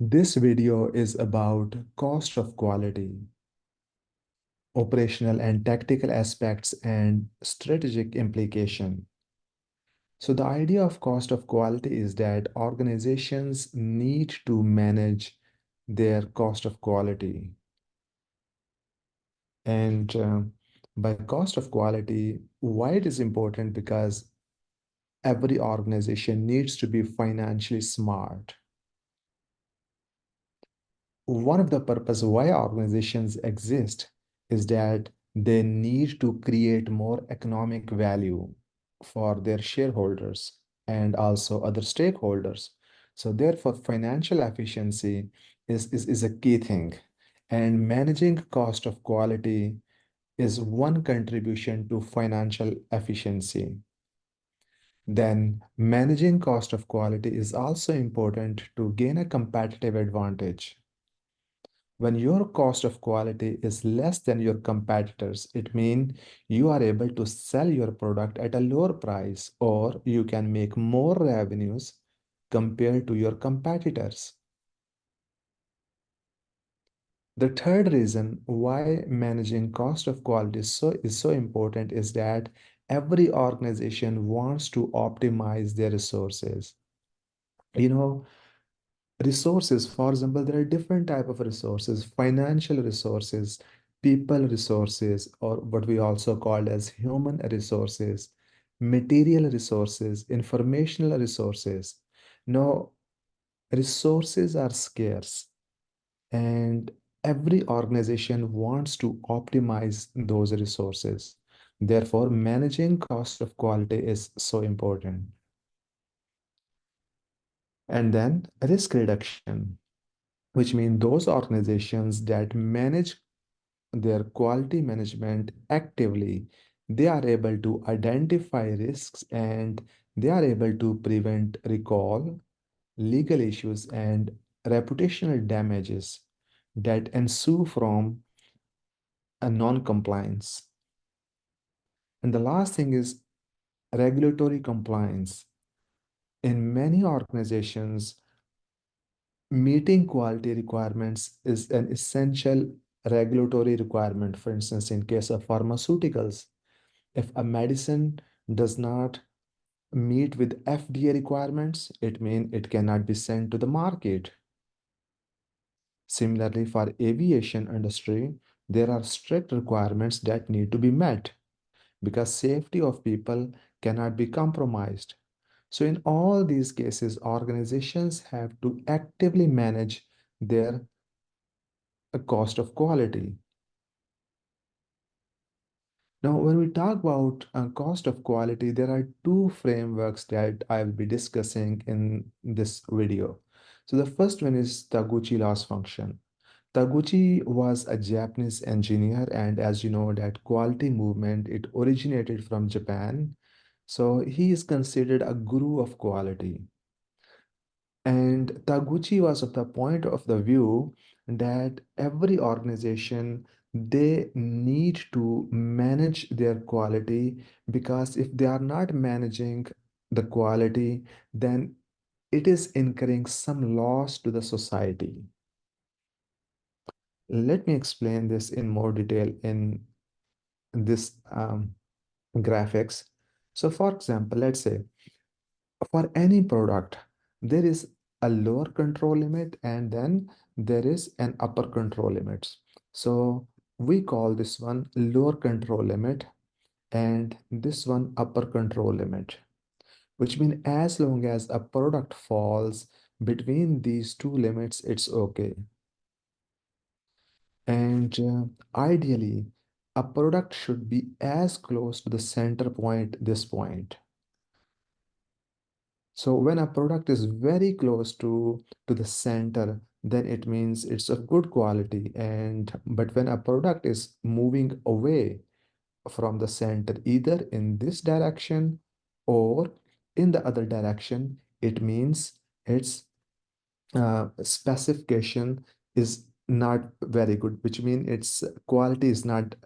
This video is about cost of quality, operational and tactical aspects, and strategic implication. So the idea of cost of quality is that organizations need to manage their cost of quality. And by cost of quality, why it is important? Because every organization needs to be financially smart. One of the purpose why organizations exist is that they need to create more economic value for their shareholders and also other stakeholders. So therefore, financial efficiency is a key thing. And managing cost of quality is one contribution to financial efficiency. Then managing cost of quality is also important to gain a competitive advantage. When your cost of quality is less than your competitors, it means you are able to sell your product at a lower price or you can make more revenues compared to your competitors. The third reason why managing cost of quality is so important is that every organization wants to optimize their resources. You know, resources, for example, there are different type of resources: financial resources, people resources, or what we also call as human resources, material resources, informational resources. Now, resources are scarce, and every organization wants to optimize those resources. Therefore, managing cost of quality is so important. And then risk reduction, which means those organizations that manage their quality management actively, they are able to identify risks and they are able to prevent recall, legal issues, and reputational damages that ensue from a non-compliance. And the last thing is regulatory compliance. In many organizations, meeting quality requirements is an essential regulatory requirement. For instance, in case of pharmaceuticals, if a medicine does not meet with FDA requirements, it means it cannot be sent to the market. Similarly, for aviation industry, there are strict requirements that need to be met because safety of people cannot be compromised. So in all these cases, organizations have to actively manage their cost of quality. Now, when we talk about cost of quality, there are two frameworks that I will be discussing in this video. So the first one is Taguchi loss function. Taguchi was a Japanese engineer, and as you know, that quality movement, it originated from Japan. So he is considered a guru of quality. And Taguchi was of the point of the view that every organization, they need to manage their quality, because if they are not managing the quality, then it is incurring some loss to the society. Let me explain this in more detail in this graphics. So for example, let's say for any product, there is a lower control limit and then there is an upper control limit. So we call this one lower control limit and this one upper control limit, which means as long as a product falls between these two limits, it's okay. And ideally, a product should be as close to the center point, this point. So when a product is very close to the center, then it means it's of good quality. And but when a product is moving away from the center, either in this direction or in the other direction, it means its specification is not very good, which means its quality is not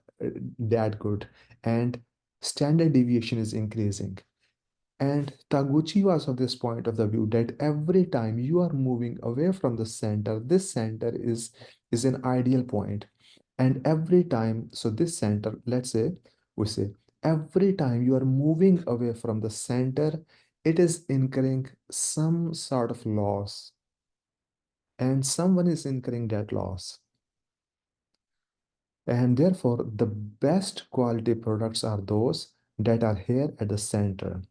that good, and standard deviation is increasing. And Taguchi was of this point of the view that every time you are moving away from the center, this center is an ideal point. And every time, so this center, let's say, we say, every time you are moving away from the center, it is incurring some sort of loss, and someone is incurring that loss. And therefore, the best quality products are those that are here at the center.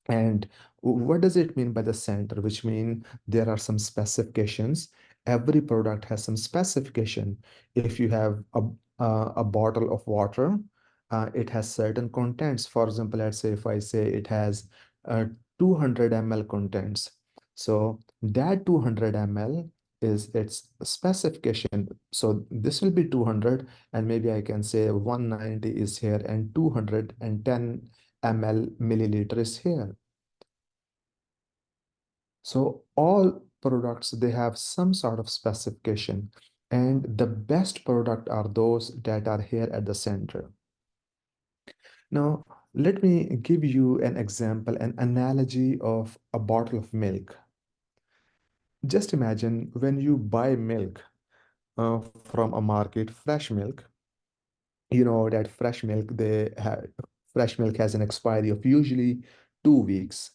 And what does it mean by the center? Which mean there are some specifications. Every product has some specification. If you have a bottle of water, it has certain contents. For example, let's say if I say it has 200 ml contents. So that 200 ml is its specification. So this will be 200, and maybe I can say 190 is here and 210 ml milliliter is here. So all products, they have some sort of specification, and the best product are those that are here at the center. Now, let me give you an example, an analogy of a bottle of milk. Just imagine when you buy milk from a market, fresh milk, you know that fresh milk has an expiry of usually 2 weeks,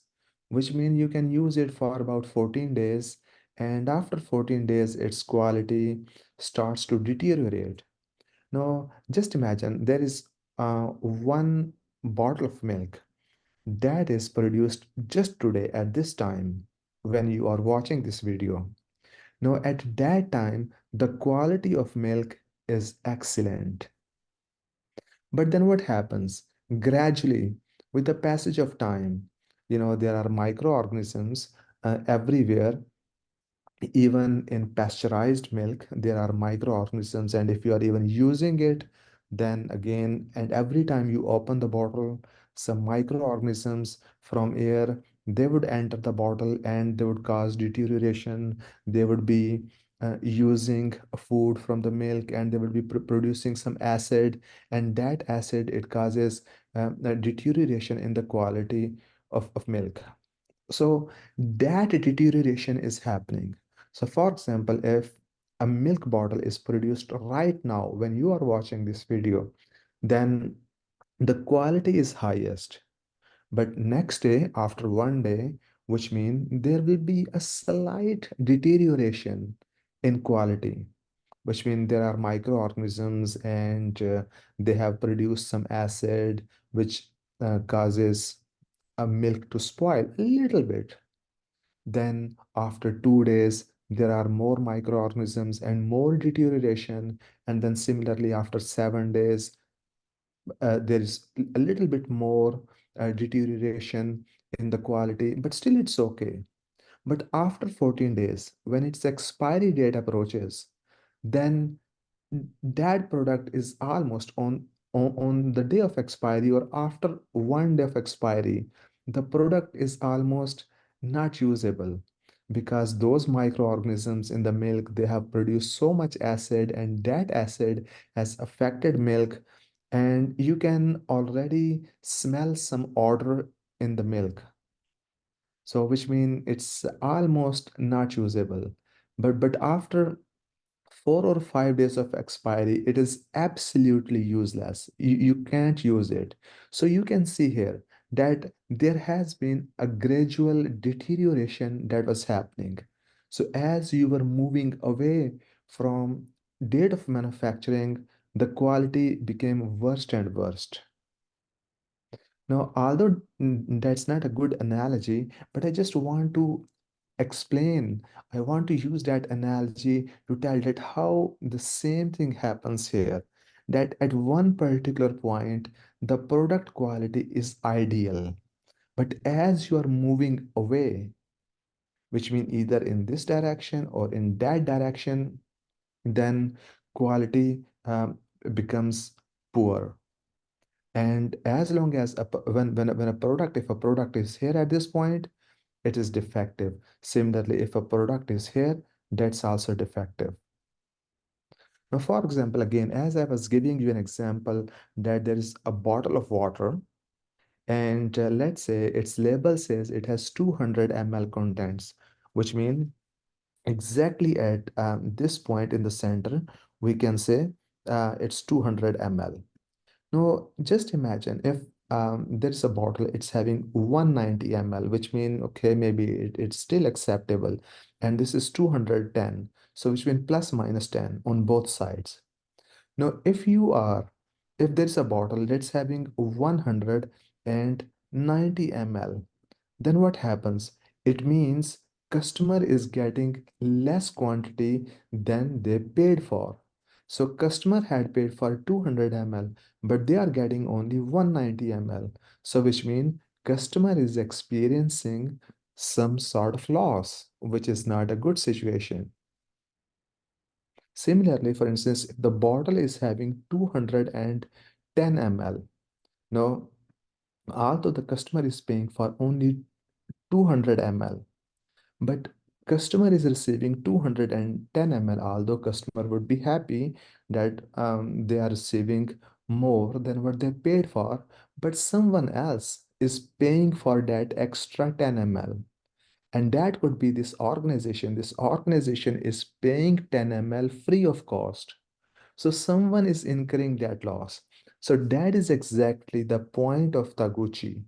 which means you can use it for about 14 days, and after 14 days its quality starts to deteriorate. Now just imagine there is one bottle of milk that is produced just today at this time when you are watching this video. Now at that time the quality of milk is excellent. But then what happens? Gradually, with the passage of time, there are microorganisms everywhere. Even in pasteurized milk, there are microorganisms. And if you are even using it, then again, and every time you open the bottle, some microorganisms from air, they would enter the bottle and they would cause deterioration. They would be using food from the milk, and they would be producing some acid, and that acid, it causes a deterioration in the quality of milk. So that deterioration is happening. So for example, if a milk bottle is produced right now when you are watching this video, then the quality is highest. But next day, after one day, which means there will be a slight deterioration in quality, which means there are microorganisms, and they have produced some acid which causes a milk to spoil a little bit. Then after 2 days, there are more microorganisms and more deterioration. And then similarly, after 7 days, there is a little bit more deterioration in the quality, but still it's okay. But after 14 days, when its expiry date approaches, then that product is almost on the day of expiry or after one day of expiry, the product is almost not usable, because those microorganisms in the milk, they have produced so much acid, and that acid has affected milk, and you can already smell some odor in the milk. So which means it's almost not usable. But after 4 or 5 days of expiry, it is absolutely useless. You can't use it. So you can see here that there has been a gradual deterioration that was happening. So as you were moving away from date of manufacturing, the quality became worse and worse. Now, although that's not a good analogy, but I just want to explain, I want to use that analogy to tell that how the same thing happens here. That at one particular point, the product quality is ideal. But as you are moving away, which means either in this direction or in that direction, then quality becomes poor. And as long as when a product, if a product is here at this point, it is defective. Similarly, if a product is here, that's also defective. Now, for example, again, as I was giving you an example that there is a bottle of water, And let's say its label says it has 200 ml contents, which means exactly at this point in the center, we can say it's 200 ml. Now, just imagine if there's a bottle, it's having 190 ml, which means, okay, maybe it's still acceptable. And this is 210. So, which means plus minus 10 on both sides. Now, if there's a bottle that's having 190 ml, then what happens? It means customer is getting less quantity than they paid for. So customer had paid for 200 ml, but they are getting only 190 ml. So which means customer is experiencing some sort of loss, which is not a good situation. Similarly, for instance, if the bottle is having 210 ml, now although the customer is paying for only 200 ml, but customer is receiving 210 ml, although customer would be happy that they are receiving more than what they paid for, but someone else is paying for that extra 10 ml. And that could be this organization. This organization is paying 10 ml free of cost. So someone is incurring that loss. So that is exactly the point of the Gucci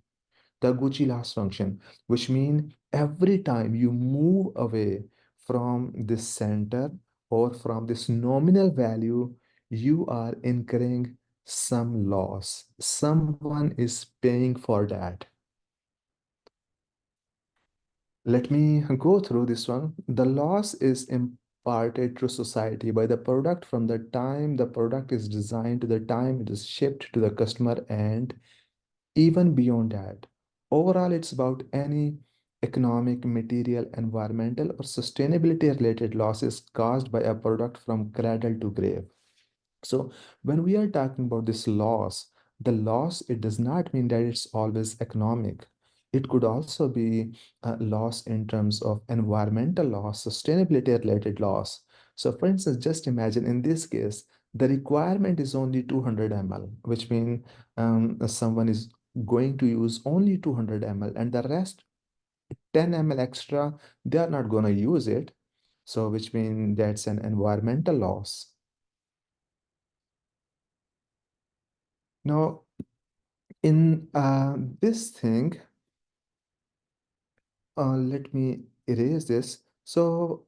loss function, which means every time you move away from this center or from this nominal value, you are incurring some loss. Someone is paying for that. Let me go through this one. The loss is imparted to society by the product from the time the product is designed to the time it is shipped to the customer and even beyond that. Overall, it's about any economic, material, environmental, or sustainability related losses caused by a product from cradle to grave. So, when we are talking about this loss, the loss, it does not mean that it's always economic. It could also be a loss in terms of environmental loss, sustainability related loss. So, for instance, just imagine in this case, the requirement is only 200 ml, which means someone is going to use only 200 ml and the rest 10 ml extra, they are not going to use it. So, which means that's an environmental loss. Now, in this thing, let me erase this. So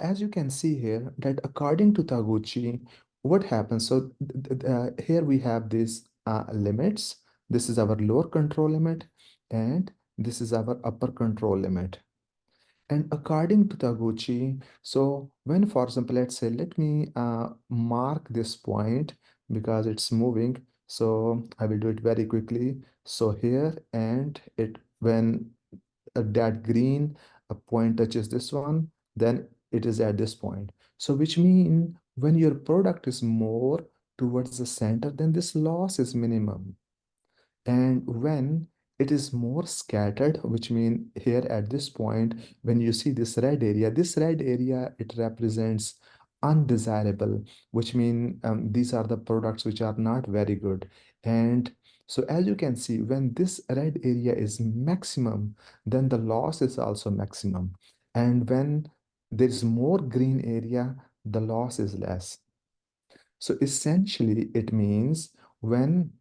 as you can see here, that according to Taguchi, what happens? So here we have these limits. This is our lower control limit, and this is our upper control limit. And according to Taguchi, so when, for example, let's say, let me mark this point because it's moving. So I will do it very quickly. So here, and it when that green point touches this one, then it is at this point. So which mean when your product is more towards the center, then this loss is minimum. And when it is more scattered, which mean here at this point, when you see this red area, it represents undesirable, which mean these are the products which are not very good. And so as you can see, when this red area is maximum, then the loss is also maximum. And when there is more green area, the loss is less. So essentially, it means when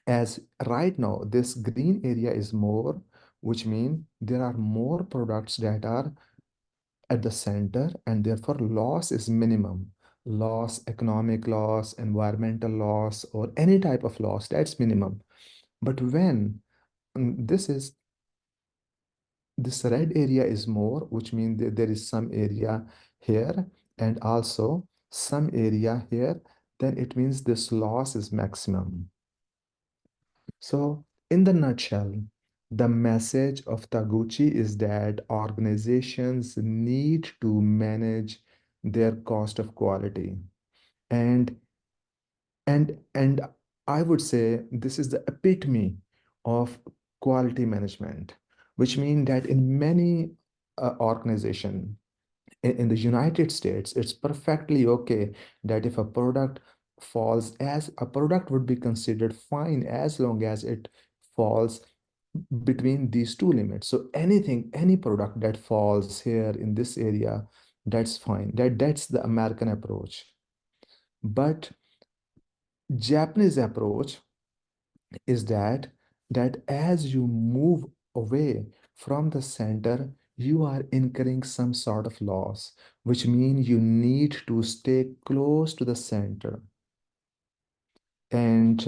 as right now this green area is more, which means there are more products that are at the center and therefore loss is minimum. Loss, economic loss, environmental loss, or any type of loss, that's minimum. But when this is this red area is more, which means there is some area here and also some area here, then it means this loss is maximum. So, in the nutshell, the message of Taguchi is that organizations need to manage their cost of quality. And and I would say this is the epitome of quality management, which means that in many organizations, in the United States, it's perfectly okay that if a product falls as a product would be considered fine as long as it falls between these two limits. So anything, any product that falls here in this area, that's fine. That's the American approach. But Japanese approach is that as you move away from the center, you are incurring some sort of loss, which means you need to stay close to the center. And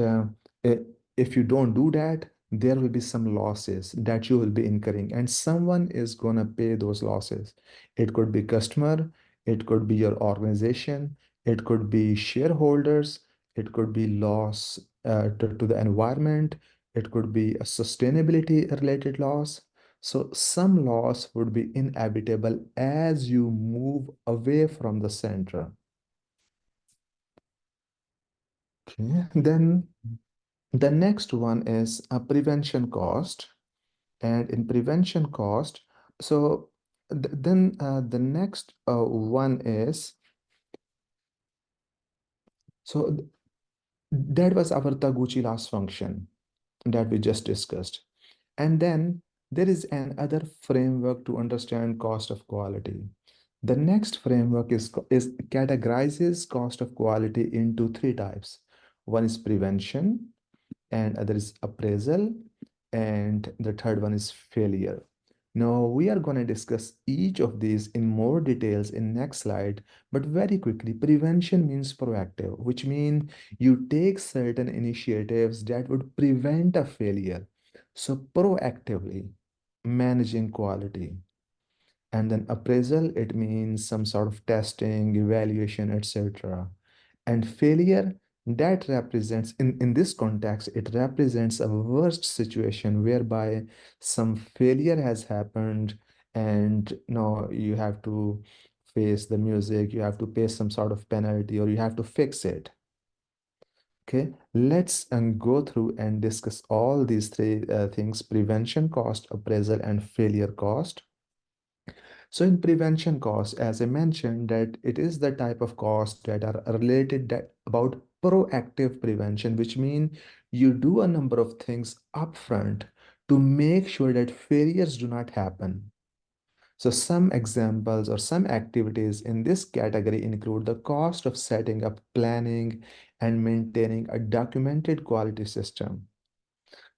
i- if you don't do that, there will be some losses that you will be incurring, and someone is going to pay those losses. It could be customer, it could be your organization, it could be shareholders, it could be loss to the environment, it could be a sustainability related loss. So some loss would be inevitable as you move away from the center. Okay, then the next one is a prevention cost. And in prevention cost, so then the next one is, so that was our Taguchi loss function that we just discussed. And then there is another framework to understand cost of quality. The next framework is categorizes cost of quality into three types. One is prevention, and other is appraisal, and the third one is failure. Now we are going to discuss each of these in more details in next slide, but very quickly, prevention means proactive, which means you take certain initiatives that would prevent a failure. So proactively managing quality. And then appraisal, it means some sort of testing, evaluation, etc. And failure, that represents, in this context, it represents a worst situation whereby some failure has happened, and now you have to face the music, you have to pay some sort of penalty, or you have to fix it. Okay, let's go through and discuss all these three things: prevention cost, appraisal, and failure cost. So in prevention costs, as I mentioned, that it is the type of costs that are related that about proactive prevention, which mean you do a number of things upfront to make sure that failures do not happen. So some examples or some activities in this category include the cost of setting up, planning, and maintaining a documented quality system.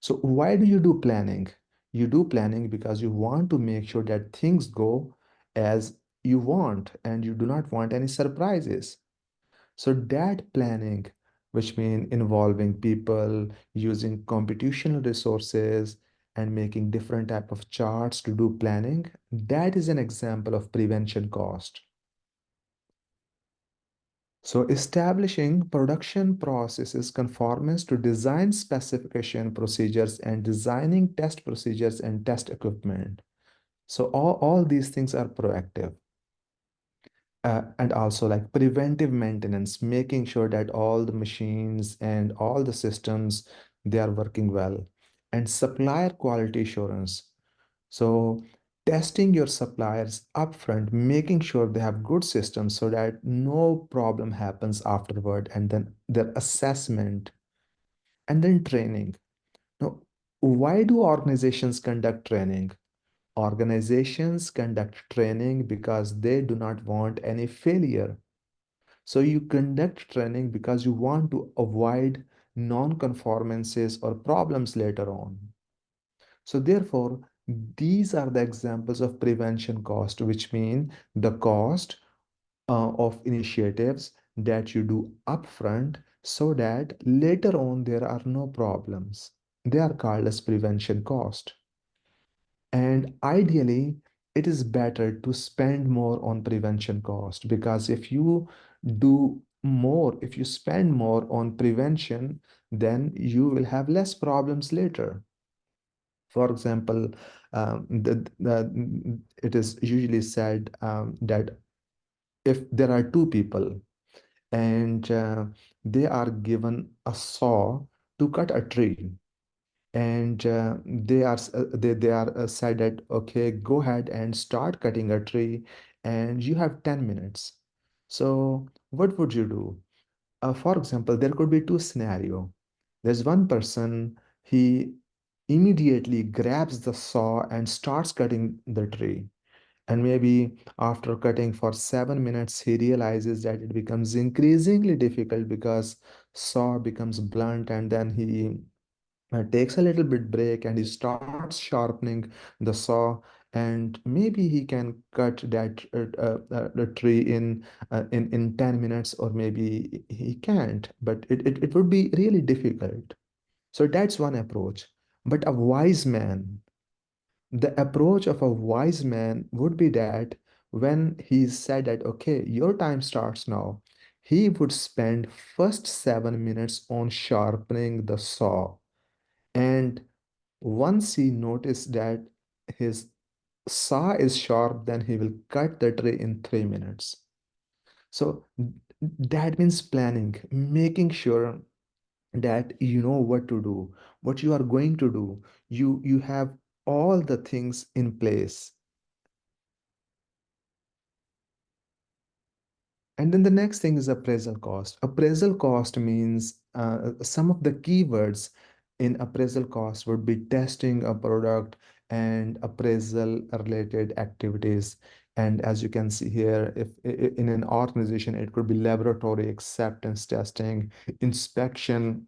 So why do you do planning? You do planning because you want to make sure that things go as you want and you do not want any surprises. So that planning, which means involving people, using computational resources, and making different type of charts to do planning, that is an example of prevention cost. So establishing production processes conformance to design specification procedures and designing test procedures and test equipment. So all these things are proactive. And also like preventive maintenance, making sure that all the machines and all the systems, they are working well. And supplier quality assurance. So testing your suppliers upfront, making sure they have good systems so that no problem happens afterward, and then their assessment, and then training. Now, why do organizations conduct training? Organizations conduct training because they do not want any failure. So you conduct training because you want to avoid non-conformances or problems later on. So therefore, these are the examples of prevention cost, which mean the cost of initiatives that you do upfront so that later on there are no problems. They are called as prevention cost. And ideally, it is better to spend more on prevention cost, because if you do more, if you spend more on prevention, then you will have less problems later. For example, it is usually said that if there are two people and they are given a saw to cut a tree, and they are said that, okay, go ahead and start cutting a tree, and you have 10 minutes. So what would you do? For example, there could be two scenario. There's one person, he immediately grabs the saw and starts cutting the tree. And maybe after cutting for 7 minutes, he realizes that it becomes increasingly difficult because saw becomes blunt, and then he takes a little bit break and he starts sharpening the saw, and maybe he can cut that the tree in 10 minutes, or maybe he can't, but it would be really difficult. So that's one approach. But a wise man, the approach of a wise man would be that when he said that, okay, your time starts now, he would spend first 7 minutes on sharpening the saw. And once he noticed that his saw is sharp, then he will cut the tree in 3 minutes. So that means planning, making sure that you know what to do, what you are going to do. You have all the things in place. And then the next thing is appraisal cost. Appraisal cost means some of the keywords in appraisal cost would be testing a product and appraisal related activities. And as you can see here, if in an organization, it could be laboratory acceptance testing, inspection.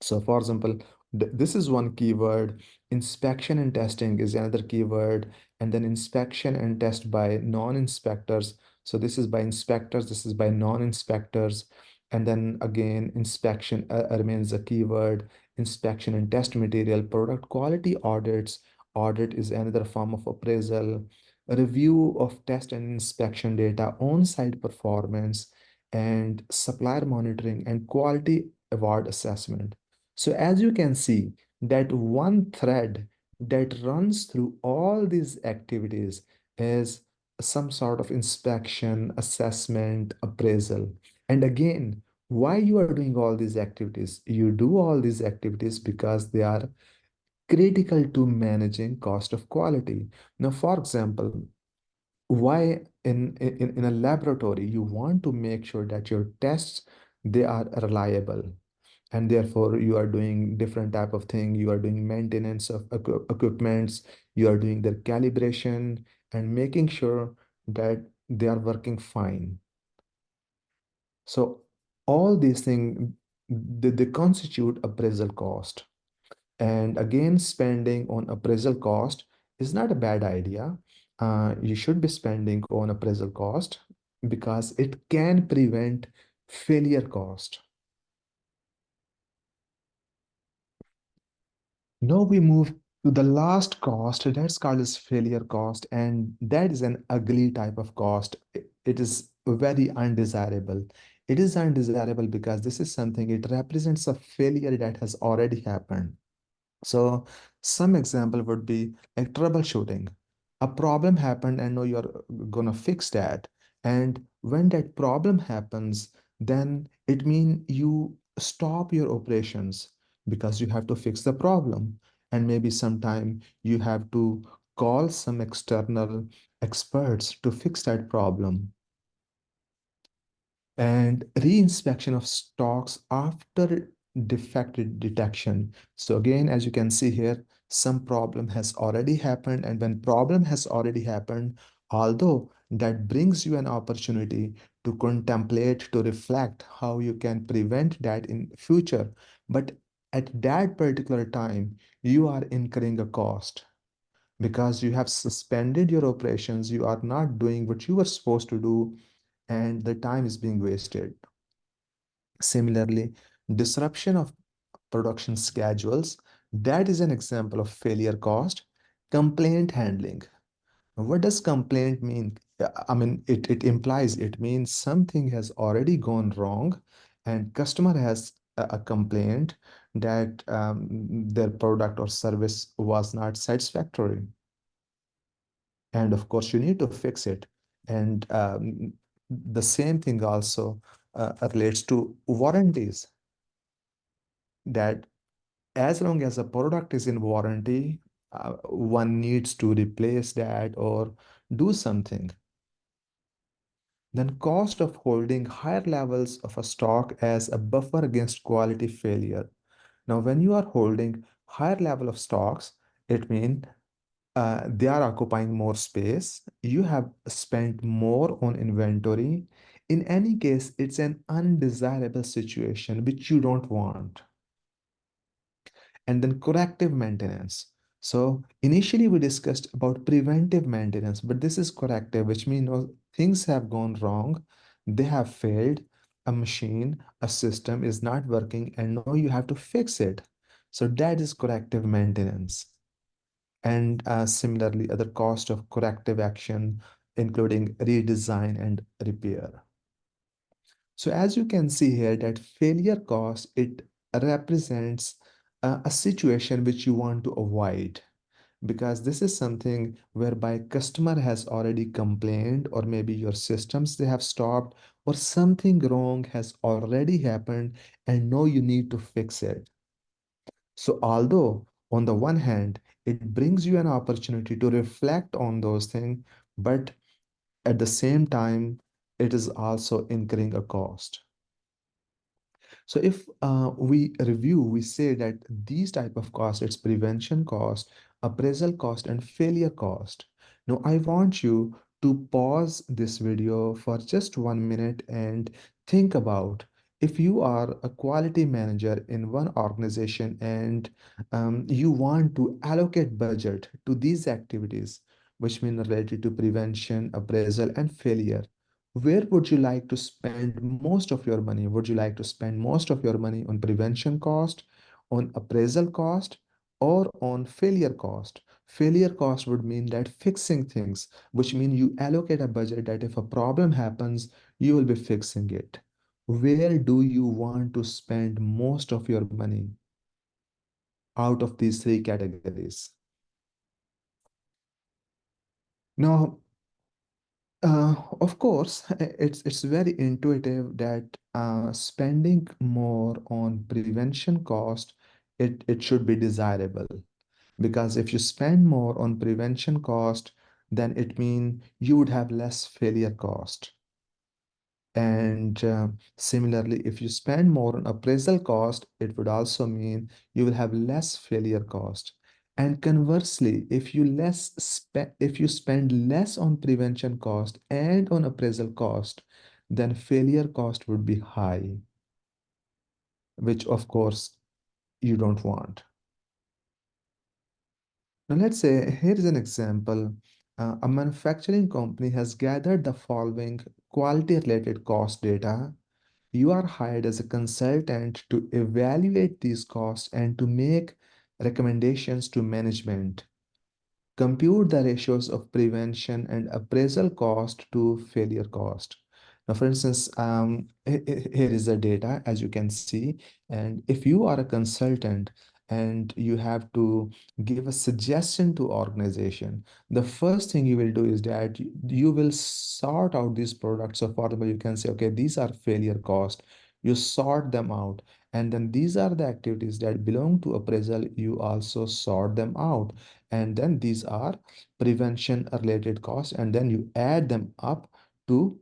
So for example, this is one keyword. Inspection and testing is another keyword. And then inspection and test by non-inspectors. So this is by inspectors, this is by non-inspectors. And then again, inspection remains a keyword. Inspection and test material, product quality audits. Audit is another form of appraisal. A review of test and inspection data, on-site performance, and supplier monitoring and quality award assessment. So as you can see, that one thread that runs through all these activities is some sort of inspection, assessment, appraisal. And again, why you are doing all these activities? You do all these activities because they are critical to managing cost of quality. Now, for example, why in a laboratory you want to make sure that your tests, they are reliable, and therefore you are doing different type of thing. You are doing maintenance of equipments, you are doing their calibration and making sure that they are working fine. So all these things, they constitute appraisal cost. And again, spending on appraisal cost is not a bad idea. You should be spending on appraisal cost because it can prevent failure cost. Now we move to the last cost, that's called as failure cost, and that is an ugly type of cost. It is very undesirable. It is undesirable because this is something, it represents a failure that has already happened. So some example would be like troubleshooting. A problem happened and now you're gonna fix that. And when that problem happens, then it means you stop your operations because you have to fix the problem. And maybe sometime you have to call some external experts to fix that problem, and reinspection of stocks after defect detection. So again, as you can see here, some problem has already happened, and when problem has already happened, although that brings you an opportunity to contemplate, to reflect how you can prevent that in future, but at that particular time, you are incurring a cost because you have suspended your operations, you are not doing what you were supposed to do, and the time is being wasted. Similarly, disruption of production schedules, that is an example of failure cost. Complaint handling. What does complaint mean? I mean, it implies, it means something has already gone wrong and customer has a complaint that their product or service was not satisfactory. And of course, you need to fix it. And the same thing also relates to warranties, that as long as a product is in warranty, one needs to replace that or do something. Then cost of holding higher levels of a stock as a buffer against quality failure. Now, when you are holding Higher level of stocks, it means they are occupying more space. You have spent more on inventory. In any case, it's an undesirable situation which you don't want. And then corrective maintenance. So initially we discussed about preventive maintenance, but this is corrective, which means things have gone wrong, they have failed, a machine, a system is not working, and now you have to fix it. So that is corrective maintenance. And similarly, other cost of corrective action, including redesign and repair. So as you can see here that failure cost, it represents a situation which you want to avoid, because this is something whereby customer has already complained, or maybe your systems they have stopped, or something wrong has already happened and now you need to fix it. So although on the one hand it brings you an opportunity to reflect on those things, but at the same time it is also incurring a cost. So if we review, we say that these type of costs, it's prevention cost, appraisal cost, and failure cost. Now I want you to pause this video for just 1 minute and think about, if you are a quality manager in one organization and you want to allocate budget to these activities, which mean related to prevention, appraisal, and failure, where would you like to spend most of your money? Would you like to spend most of your money on prevention cost, on appraisal cost, or on failure cost? Failure cost would mean that fixing things, which mean you allocate a budget that if a problem happens, you will be fixing it. Where do you want to spend most of your money out of these three categories? Now, of course, it's very intuitive that spending more on prevention cost, it should be desirable, because if you spend more on prevention cost, then it means you would have less failure cost. And similarly, if you spend more on appraisal cost, it would also mean you will have less failure cost. And conversely, if you spend less on prevention cost and on appraisal cost, then failure cost would be high, which of course you don't want. Now let's say here is an example. A manufacturing company has gathered the following quality related cost data. You are hired as a consultant to evaluate these costs and to make recommendations to management. Compute the ratios of prevention and appraisal cost to failure cost. Now, for instance, here is the data, as you can see. And if you are a consultant and you have to give a suggestion to organization, the first thing you will do is that you will sort out these products. So, for example, you can say, okay, these are failure cost. You sort them out. And then these are the activities that belong to appraisal. You also sort them out, and then these are prevention related costs, and then you add them up to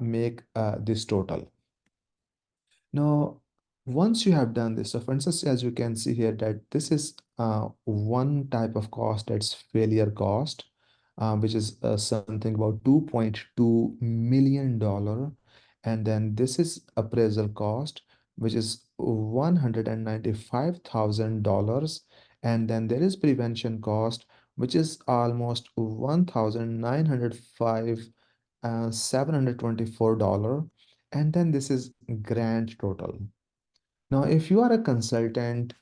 make this total. Now, once you have done this, so for instance, as you can see here, that this is one type of cost, that's failure cost, which is something about $2.2 million. And then this is appraisal cost, which is $195,000. And then there is prevention cost, which is almost 1,905, $724. And then this is grand total. Now, if you are a consultant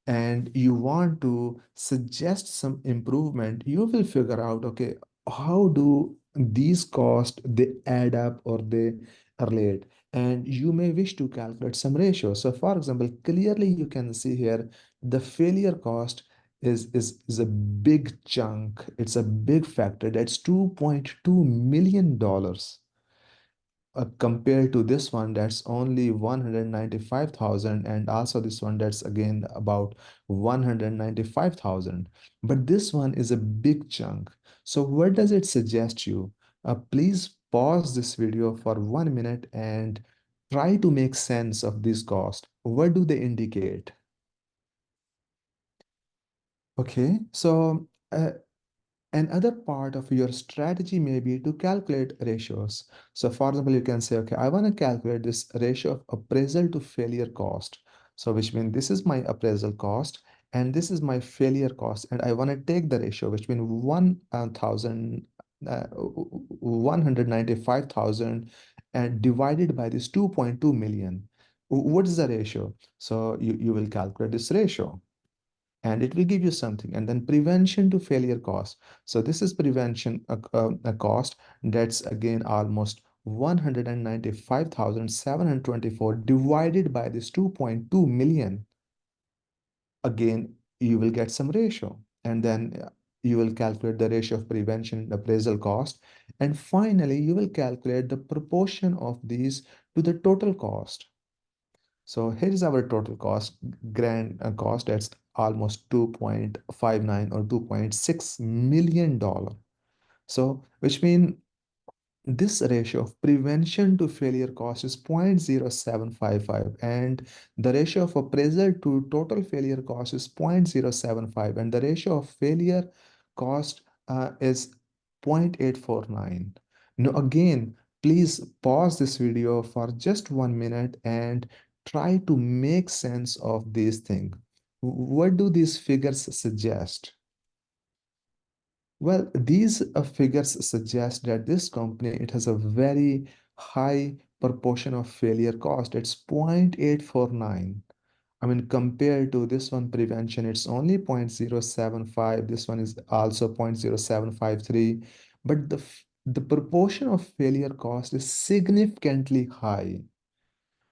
and you want to suggest some improvement, you will figure out, okay, how do these costs they add up or they relate? And you may wish to calculate some ratio. So for example, clearly you can see here the failure cost is a big chunk. It's a big factor. That's $2.2 million, compared to this one that's only 195,000, and also this one that's again about 195,000. But this one is a big chunk. So what does it suggest you? Please pause this video for 1 minute and try to make sense of this cost. What do they indicate? Okay, so another part of your strategy may be to calculate ratios. So for example, you can say, okay, I want to calculate this ratio of appraisal to failure cost. So which means this is my appraisal cost and this is my failure cost. And I want to take the ratio, which means 195,000 and divided by this 2.2 million. What is the ratio? So you will calculate this ratio and it will give you something. And then prevention to failure cost. So this is prevention a cost that's again almost 195,724 divided by this 2.2 million. Again, you will get some ratio. And then you will calculate the ratio of prevention and appraisal cost. And finally, you will calculate the proportion of these to the total cost. So here is our total cost, grand cost, that's almost 2.59 or $2.6 million. So which means this ratio of prevention to failure cost is 0.0755 and the ratio of appraisal to total failure cost is 0.075 and the ratio of failure cost is 0.849. Now again, please pause this video for just 1 minute and try to make sense of these things. What do these figures suggest? Well, these figures suggest that this company, it has a very high proportion of failure cost. It's 0.849. I mean, compared to this one prevention, it's only 0.075. This one is also 0.0753. But the proportion of failure cost is significantly high,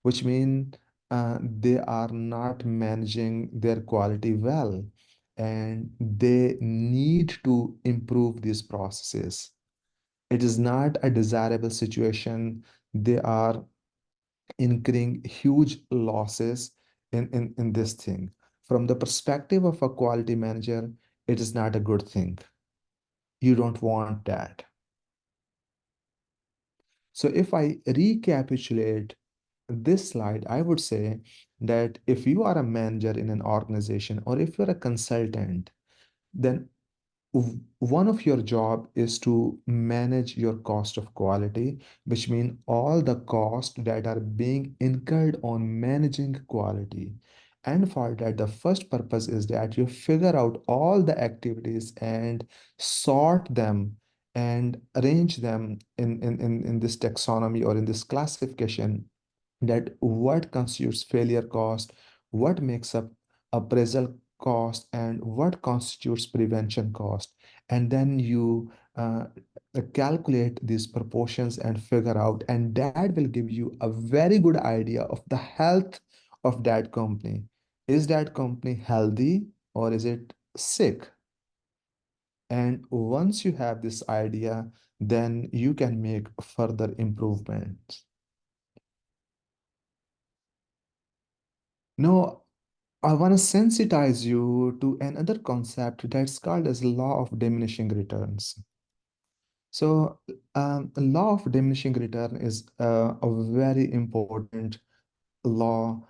which means they are not managing their quality well and they need to improve these processes. It is not a desirable situation. They are incurring huge losses in this thing. From the perspective of a quality manager, it is not a good thing. You don't want that. So if I recapitulate this slide, I would say that if you are a manager in an organization or if you're a consultant, then one of your job is to manage your cost of quality, which means all the costs that are being incurred on managing quality. And for that, the first purpose is that you figure out all the activities and sort them and arrange them in this taxonomy or in this classification that what constitutes failure cost, what makes up appraisal cost, and what constitutes prevention cost. And then you calculate these proportions and figure out, and that will give you a very good idea of the health of that company. Is that company healthy or is it sick? And once you have this idea, then you can make further improvements. Now, I want to sensitize you to another concept that's called as law of diminishing returns. So, law of diminishing return is a very important law.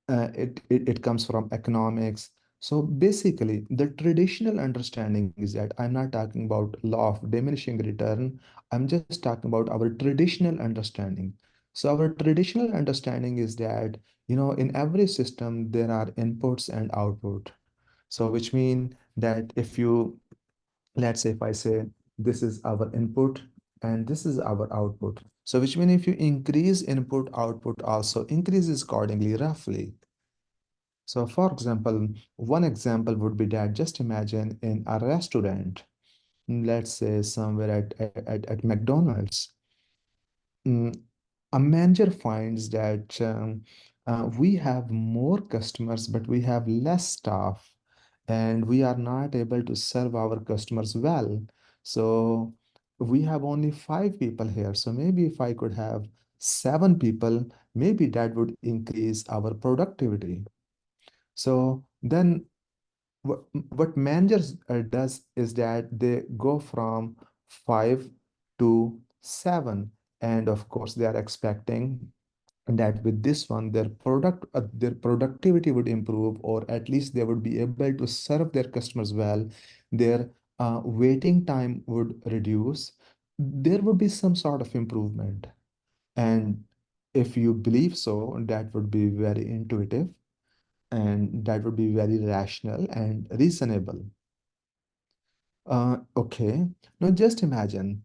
It comes from economics. So basically, the traditional understanding is that I'm not talking about law of diminishing return. I'm just talking about our traditional understanding. So our traditional understanding is that, in every system, there are inputs and output. So which mean that if you, let's say if I say this is our input and this is our output. So which mean if you increase input, output also increases accordingly roughly. So for example, one example would be that just imagine in a restaurant, let's say somewhere at McDonald's, mm, a manager finds that we have more customers, but we have less staff, and we are not able to serve our customers well. So we have only 5 people here. So maybe if I could have 7 people, maybe that would increase our productivity. So then what managers does is that they go from 5 to 7, and of course they are expecting and that with this one their productivity would improve, or at least they would be able to serve their customers well. Their waiting time would reduce. There would be some sort of improvement. And if you believe so, that would be very intuitive, and that would be very rational and reasonable. Okay. Now just imagine,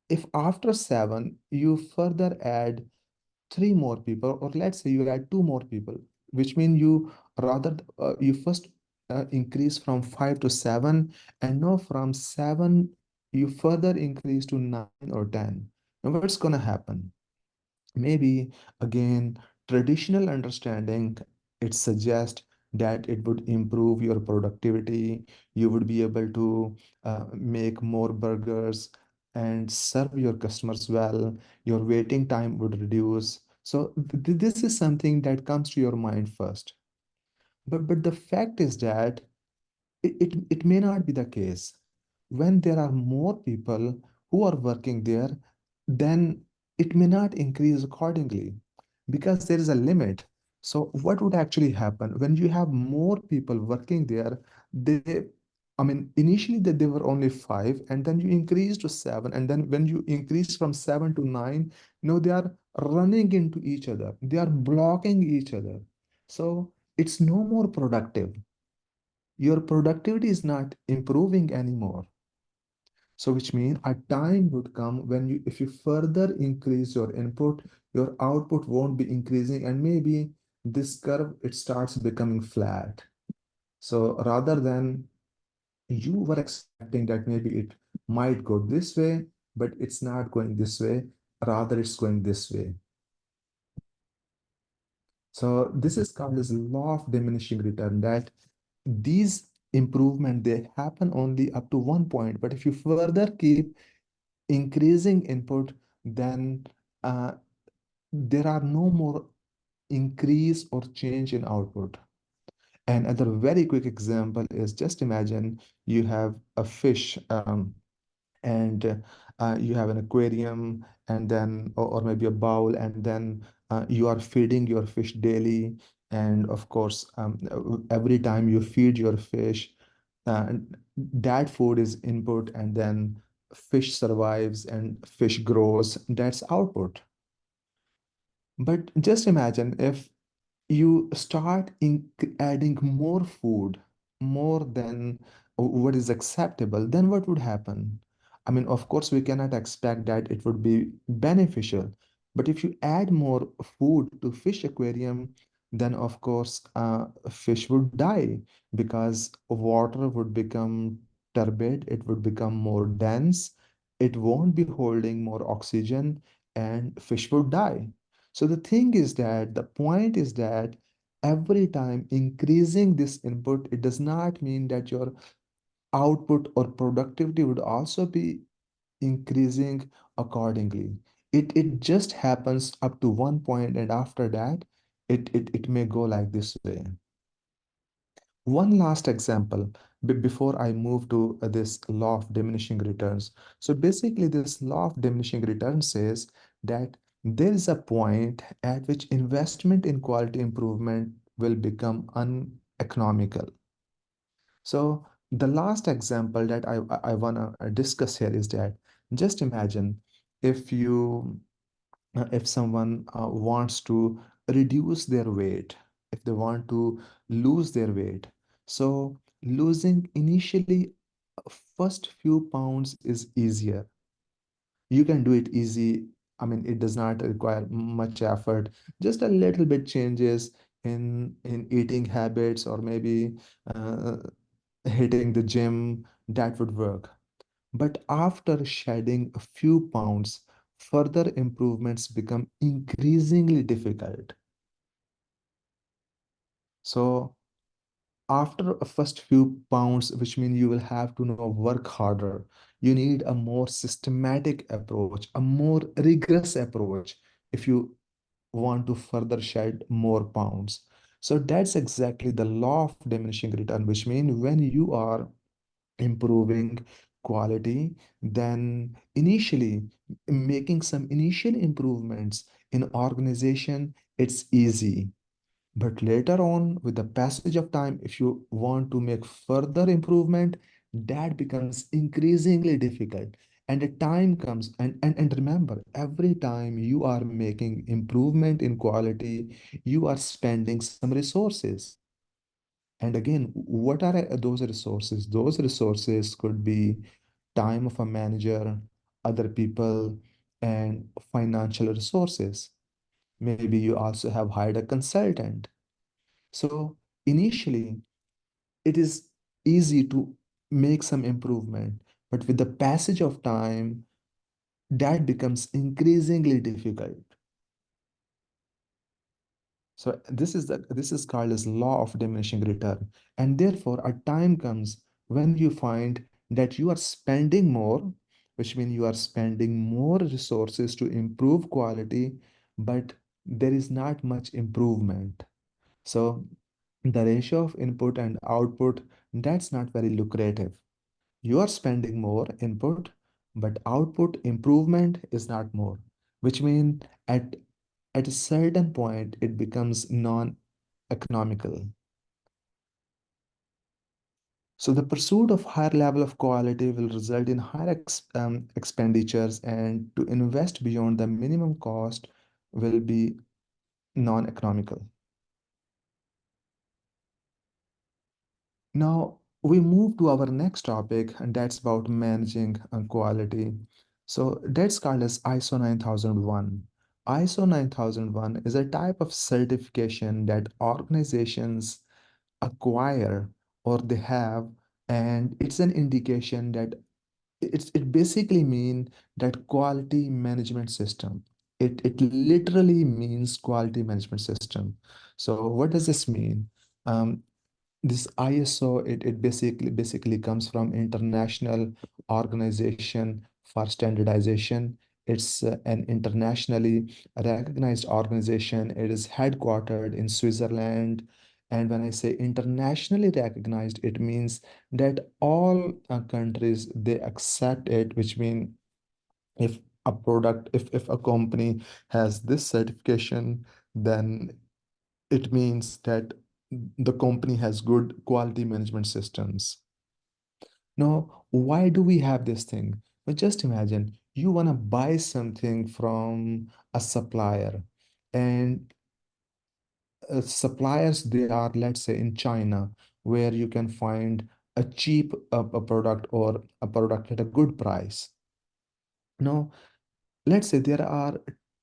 if after 7 you further add three more people, or let's say you add two more people, which means you rather you first increase from 5 to 7, and now from 7 you further increase to 9 or 10. Now what's going to happen? Maybe again, traditional understanding, it suggests that it would improve your productivity. You would be able to make more burgers and serve your customers well. Your waiting time would reduce. So this is something that comes to your mind first. But the fact is that it may not be the case. When there are more people who are working there, then it may not increase accordingly, because there is a limit. So what would actually happen when you have more people working there? They, I mean, initially that they were only five, and then you increase to seven, and then when you increase from seven to nine, they are running into each other. They are blocking each other. So it's no more productive. Your productivity is not improving anymore. So which means a time would come when if you further increase your input, your output won't be increasing, and maybe this curve, it starts becoming flat. So rather than, you were expecting that maybe it might go this way, but it's not going this way, rather it's going this way. So this is called as law of diminishing return, that these improvement, they happen only up to one point, but if you further keep increasing input, then uh, there are no more increase or change in output. And another very quick example is, just imagine you have a fish, and you have an aquarium, and then or maybe a bowl, and then you are feeding your fish daily. And of course, every time you feed your fish, uh, that food is input, and then fish survives and fish grows. That's output. But just imagine if you start adding more food, more than what is acceptable, then what would happen? I mean, of course, we cannot expect that it would be beneficial. But if you add more food to fish aquarium, then of course, fish would die, because water would become turbid, it would become more dense, it won't be holding more oxygen, and fish would die. So the thing is that the point is that every time increasing this input, it does not mean that your output or productivity would also be increasing accordingly. It just happens up to one point, and after that, it may go like this way. One last example before I move to this law of diminishing returns. So basically, this law of diminishing returns says that there is a point at which investment in quality improvement will become uneconomical. So the last example that I want to discuss here is that, just imagine if if someone wants to reduce their weight, if they want to lose their weight. So losing initially first few pounds is easier. You can do it easy. I mean, it does not require much effort. Just a little bit changes in eating habits, or maybe uh, hitting the gym, that would work. But after shedding a few pounds, further improvements become increasingly difficult. So after a first few pounds, which means you will have to now work harder. You need a more systematic approach, a more rigorous approach, if you want to further shed more pounds. So that's exactly the law of diminishing return, which means when you are improving, quality, then initially making some initial improvements in organization, it's easy. But later on, with the passage of time, if you want to make further improvement, that becomes increasingly difficult. And the time comes, and remember, every time you are making improvement in quality, you are spending some resources. And again, what are those resources? Those resources could be time of a manager, other people, and financial resources. Maybe you also have hired a consultant. So initially, it is easy to make some improvement, but with the passage of time, that becomes increasingly difficult. So this is called as law of diminishing return. And therefore, a time comes when you find that you are spending more, which means you are spending more resources to improve quality, but there is not much improvement. So the ratio of input and output, that's not very lucrative. You are spending more input, but output improvement is not more, which means at a certain point it becomes non-economical. So the pursuit of higher level of quality will result in higher expenditures, and to invest beyond the minimum cost will be non-economical. Now we move to our next topic, and that's about managing quality. So that's called as ISO 9001. ISO 9001 is a type of certification that organizations acquire or they have, and it's an indication that it basically means that quality management system. It literally means quality management system. So what does this mean? This ISO, it basically comes from International Organization for Standardization. It's an internationally recognized organization. It is headquartered in Switzerland. And when I say internationally recognized, it means that all countries they accept it, which means if a product, if a company has this certification, then it means that the company has good quality management systems. Now, why do we have this thing? Well, just imagine you want to buy something from a supplier, and suppliers, they are, let's say, in China, where you can find a cheap a product or a product at a good price. Now, let's say there are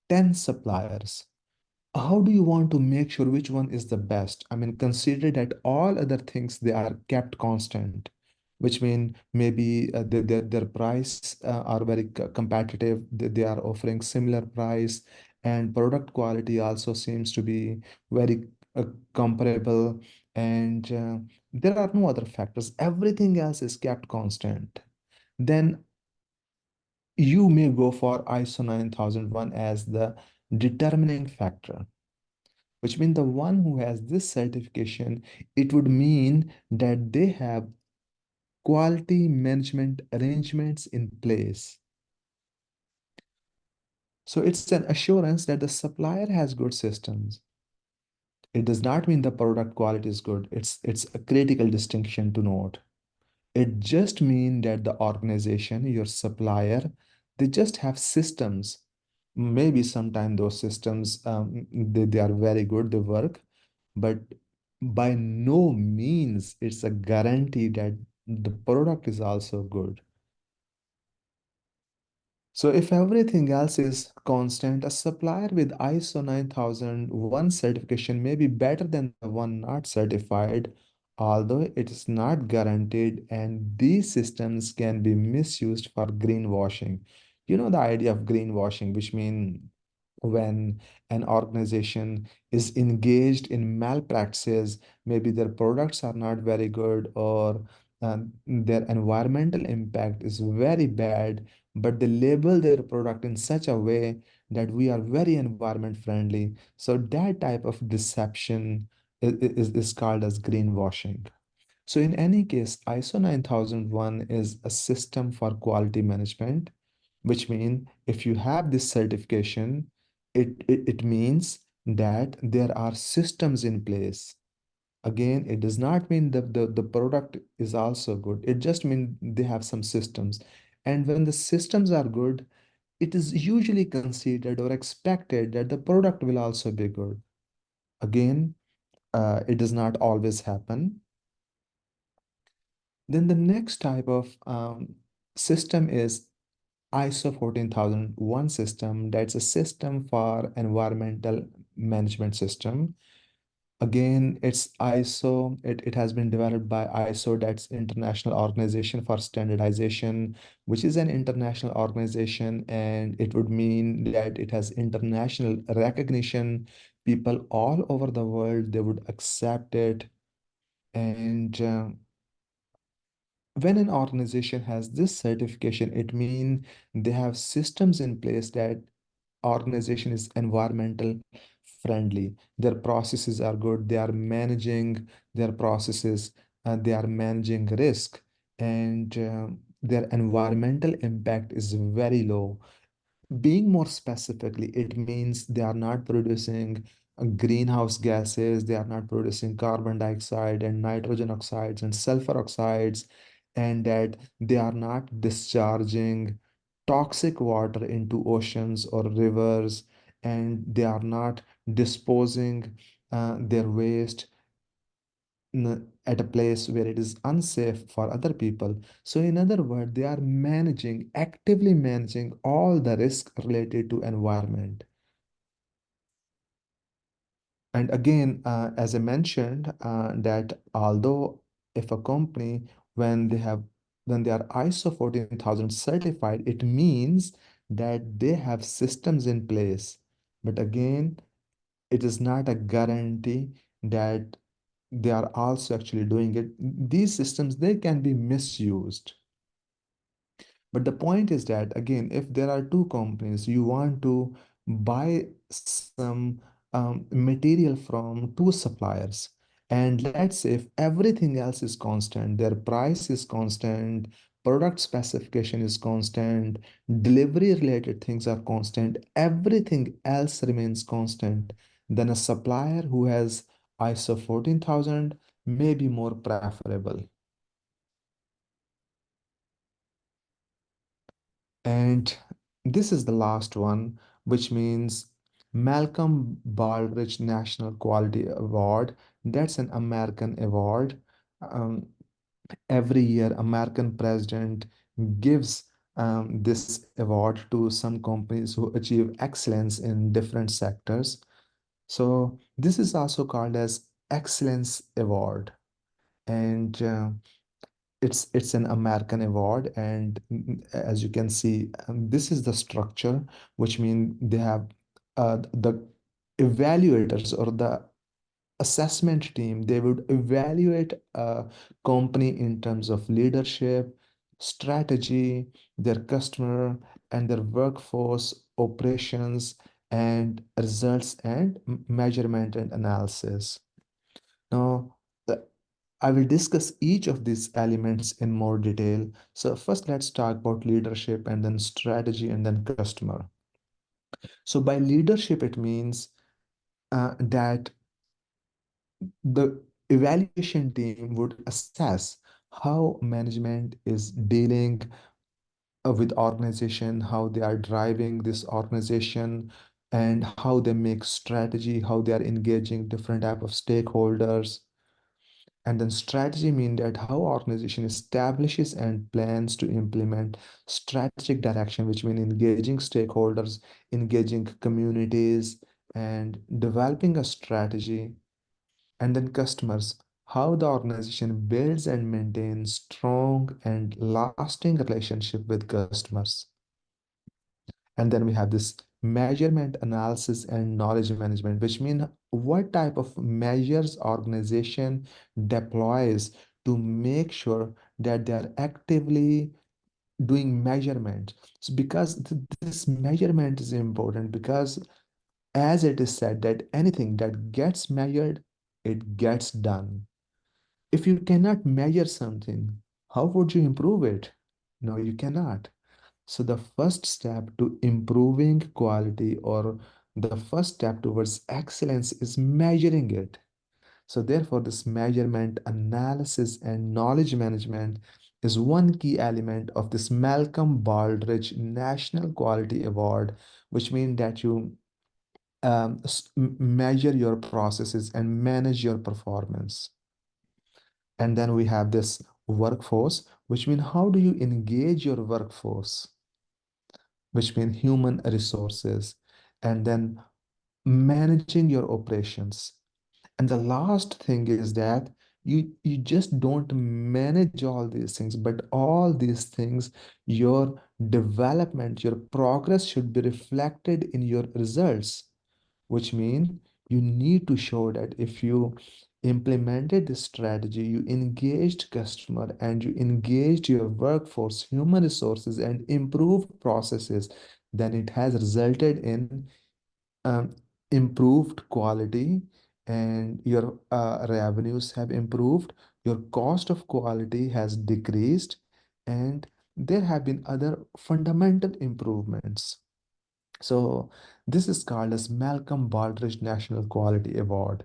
10 suppliers. How do you want to make sure which one is the best? I mean, consider that all other things they are kept constant, which mean maybe their price are very competitive. They are offering similar price, and product quality also seems to be very comparable. And there are no other factors. Everything else is kept constant. Then you may go for ISO 9001 as the determining factor, which means the one who has this certification, it would mean that they have quality management arrangements in place. So it's an assurance that the supplier has good systems. It does not mean the product quality is good. It's a critical distinction to note. It just means that the organization, your supplier, they just have systems. Maybe sometimes those systems, they are very good, they work, but by no means it's a guarantee that the product is also good. So if everything else is constant, a supplier with ISO 9001 certification may be better than the one not certified, although it is not guaranteed, and these systems can be misused for greenwashing. You know the idea of greenwashing, which means when an organization is engaged in malpractices, maybe their products are not very good, or their environmental impact is very bad, but they label their product in such a way that we are very environment friendly. So that type of deception is called as greenwashing. So in any case, ISO 9001 is a system for quality management, which means if you have this certification, it means that there are systems in place. Again, it does not mean that the product is also good. It just means they have some systems. And when the systems are good, it is usually considered or expected that the product will also be good. Again, it does not always happen. Then the next type of system is ISO 14001 system. That's a system for environmental management system. Again, it's ISO. It has been developed by ISO, that's International Organization for Standardization, which is an international organization, and it would mean that it has international recognition. People all over the world, they would accept it. And when an organization has this certification, it means they have systems in place that organization is environmental friendly. Their processes are good. They are managing their processes. They are managing risk, and their environmental impact is very low. Being more specifically, it means they are not producing greenhouse gases, they are not producing carbon dioxide and nitrogen oxides and sulfur oxides, and that they are not discharging toxic water into oceans or rivers, and they are not disposing their waste at a place where it is unsafe for other people. So, in other words, they are managing, actively managing all the risk related to environment. And again, as I mentioned, that although if a company, when they have when they are ISO 14000 certified, it means that they have systems in place. But again, it is not a guarantee that they are also actually doing it. These systems, they can be misused. But the point is that, again, if there are two companies, you want to buy some material from two suppliers. And let's say if everything else is constant, their price is constant, product specification is constant, delivery related things are constant, everything else remains constant, then a supplier who has ISO 14000 may be more preferable. And this is the last one, which means Malcolm Baldrige National Quality Award. That's an American award. Um, every year, American president gives this award to some companies who achieve excellence in different sectors. So this is also called as Excellence Award. And it's an American award, and as you can see, this is the structure, which means they have the evaluators or the assessment team. They would evaluate a company in terms of leadership, strategy, their customer, and their workforce operations and results and measurement and analysis. Now, the I will discuss each of these elements in more detail. So first, let's talk about leadership and then strategy and then customer. So by leadership, it means that the evaluation team would assess how management is dealing with organization, how they are driving this organization, and how they make strategy, how they are engaging different type of stakeholders. And then strategy mean that how organization establishes and plans to implement strategic direction, which mean engaging stakeholders, engaging communities, and developing a strategy. And then customers, how the organization builds and maintains strong and lasting relationship with customers. And then we have this measurement analysis and knowledge management, which mean what type of measures organization deploys to make sure that they are actively doing measurement. So because this measurement is important, because as it is said that anything that gets measured, it gets done. If you cannot measure something, how would you improve it? No, you cannot. So the first step to improving quality, or the first step towards excellence, is measuring it. So therefore, this measurement, analysis, and knowledge management is one key element of this Malcolm Baldrige National Quality Award, which means that you measure your processes and manage your performance. And then we have this workforce, which means how do you engage your workforce, which means human resources, and then managing your operations. And the last thing is that you just don't manage all these things, but all these things, your development, your progress should be reflected in your results, which means you need to show that if you implemented this strategy, you engaged customer and you engaged your workforce, human resources, and improved processes, then it has resulted in um, improved quality, and your revenues have improved, your cost of quality has decreased, and there have been other fundamental improvements. So this is called as Malcolm Baldrige National Quality Award.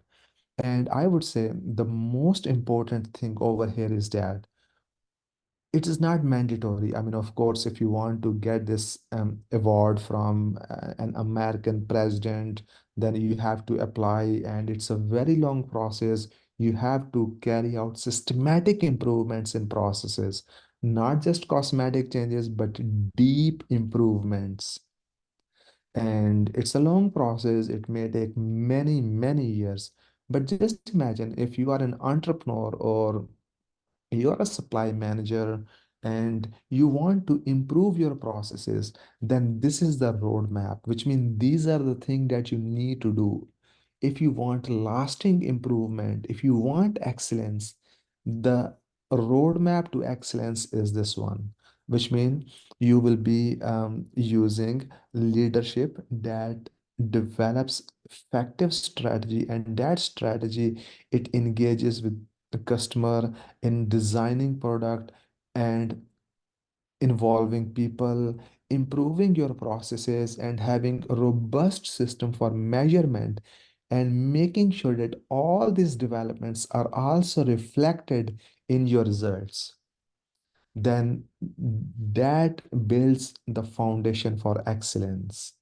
And I would say the most important thing over here is that it is not mandatory. I mean, of course, if you want to get this award from an American president, then you have to apply, and it's a very long process. You have to carry out systematic improvements in processes, not just cosmetic changes, but deep improvements. And it's a long process. It may take many, many years. But just imagine if you are an entrepreneur, or you're a supply manager, and you want to improve your processes, then this is the roadmap, which means these are the things that you need to do. If you want lasting improvement, if you want excellence, the roadmap to excellence is this one, which means you will be using leadership that develops effective strategy, and that strategy, it engages with the customer in designing product and involving people, improving your processes, and having a robust system for measurement, and making sure that all these developments are also reflected in your results, then that builds the foundation for excellence.